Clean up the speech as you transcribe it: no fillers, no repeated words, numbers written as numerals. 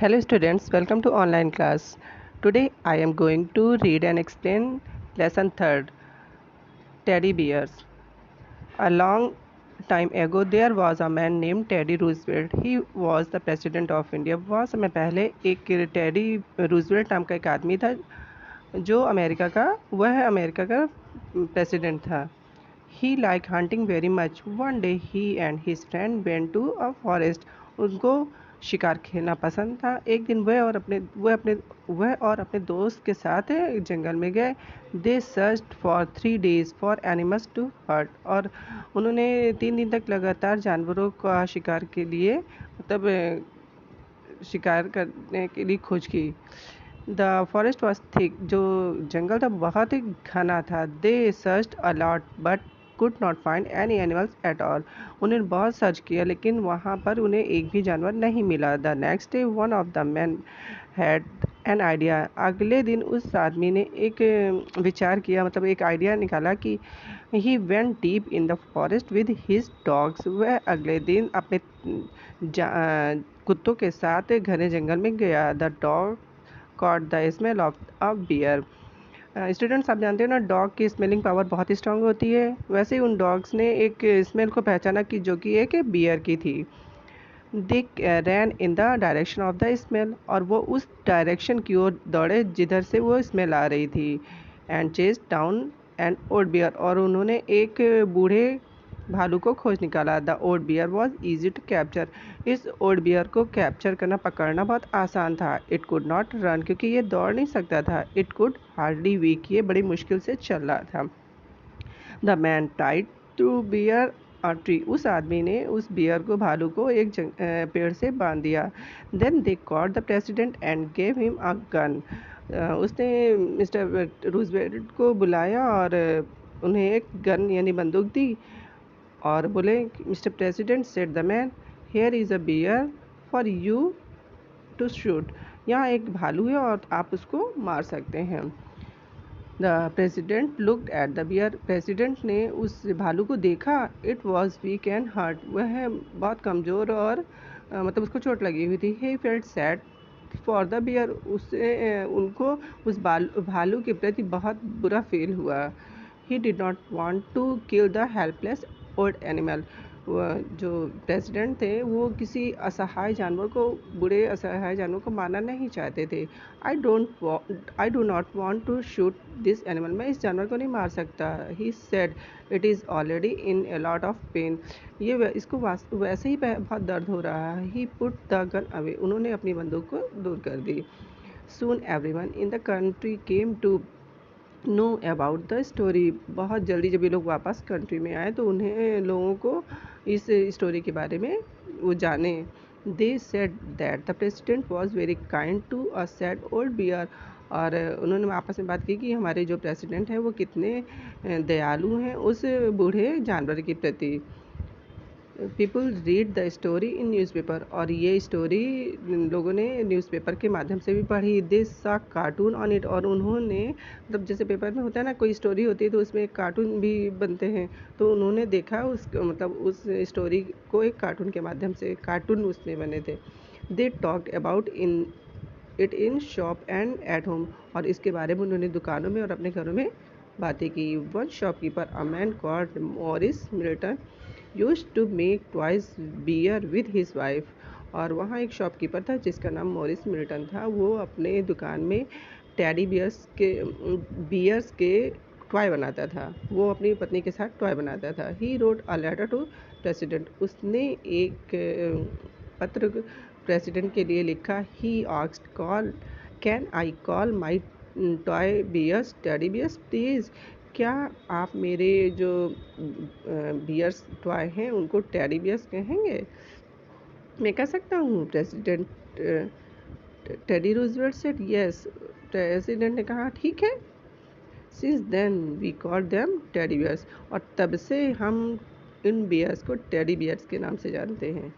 Hello students, welcome to online class. Today I am going to read and explain lesson 3rd, Teddy Bears. A long time ago there was a man named Teddy Roosevelt. He was the president of India. बहुत समय पहले एक teddy Roosevelt नाम का एक आदमी था जो अमेरिका का प्रेसिडेंट था. He liked hunting very much. One day he and his friend went to a forest. उनको शिकार खेलना पसंद था. एक दिन वह और अपने दोस्त के साथ जंगल में गए. They searched for 3 days for animals to hunt. और उन्होंने 3 दिन तक लगातार जानवरों का शिकार के लिए शिकार करने के लिए खोज की. The forest was thick. जो जंगल था बहुत ही घना था. They searched a lot but could not find any animals at all. उन्होंने बहुत सर्च किया लेकिन वहाँ पर उन्हें एक भी जानवर नहीं मिला. The next day one of the man had an idea. अगले दिन उस आदमी ने एक विचार किया, मतलब एक आइडिया निकाला कि he went deep in the forest with his dogs. वह अगले दिन अपने कुत्तों के साथ घने जंगल में गया. The dog caught the smell of a bear. Students, आप जानते हो ना, डॉग की स्मेलिंग पावर बहुत ही स्ट्रांग होती है. वैसे ही उन डॉग्स ने एक स्मेल को पहचाना कि जो कि एक बियर की थी. They ran in the direction of the smell. और वो उस डायरेक्शन की ओर दौड़े जिधर से वो स्मेल आ रही थी. And chase down an old bear. और उन्होंने एक बूढ़े भालू को खोज निकाला. The old bear was easy to capture. इस ओल्ड बियर को कैप्चर करना, पकड़ना बहुत आसान था. इट कुड नॉट रन, क्योंकि ये दौड़ नहीं सकता था. It could hardly weak. ये बड़ी मुश्किल से चल रहा था. The man tied to bear a tree. उस आदमी ने उस बियर को, भालू को एक पेड़ से बांध दिया. Then they caught the president and gave him a gun. उसने मिस्टर रूजवेल्ट को बुलाया और उन्हें एक गन यानी बंदूक दी और बोले, mister president, said the man, here is a bear for you to shoot. यहाँ एक भालू है और आप उसको मार सकते हैं. The president looked at the bear. President ने उस भालू को देखा. It was weak and hurt. वह बहुत कमज़ोर और मतलब उसको चोट लगी हुई थी. He felt sad for the bear. उनको उस भालू के प्रति बहुत बुरा फील हुआ. He did not want to kill the helpless old animal. जो प्रेसिडेंट थे वो किसी बूढ़े असहाय जानवर को मारना नहीं चाहते थे. I do not want to shoot this animal. मैं इस जानवर को नहीं मार सकता. He said, it is already in a lot of pain. इसको वैसे ही बहुत दर्द हो रहा है. He put the gun away. उन्होंने अपनी बंदूक को दूर कर दी. Soon everyone in the country came to know about the story. बहुत जल्दी जब ये लोग वापस कंट्री में आए तो उन्हें लोगों को इस स्टोरी के बारे में वो जाने. They said that the president was very kind to a sad old bear. और उन्होंने आपस में बात की कि हमारे जो प्रेसिडेंट हैं वो कितने दयालु हैं उस बूढ़े जानवर के प्रति. People read the story in newspaper. और ये स्टोरी लोगों ने न्यूज़पेपर के माध्यम से भी पढ़ी. दिस सा कार्टून ऑन इट. और उन्होंने, मतलब जैसे पेपर में होता है ना, कोई स्टोरी होती है तो उसमें एक कार्टून भी बनते हैं, तो उन्होंने देखा उस स्टोरी को एक कार्टून के माध्यम से. कार्टून उसमें बने थे. They talked about in shop and at home. और इसके बारे में उन्होंने दुकानों में और अपने घरों में बातें की. One shopkeeper, a man called Morris Milton, used to make toys bear with his wife. और वहाँ एक शॉपकीपर था जिसका नाम मॉरिस मिल्टन था. वो अपने दुकान में टेडी बियर्स के टॉय बनाता था. वो अपनी पत्नी के साथ टॉय बनाता था. He wrote a letter to president. उसने एक पत्र प्रेसिडेंट के लिए लिखा. He asked, can I call my toy bears teddy bears please. क्या आप मेरे जो बियर्स टॉय हैं उनको टेडी बियर्स कहेंगे? मैं कह सकता हूँ? President Teddy Roosevelt said yes. President ने कहा, ठीक है. Since then we call them teddy bears. और तब से हम इन बियर्स को टेडी बियर्स के नाम से जानते हैं.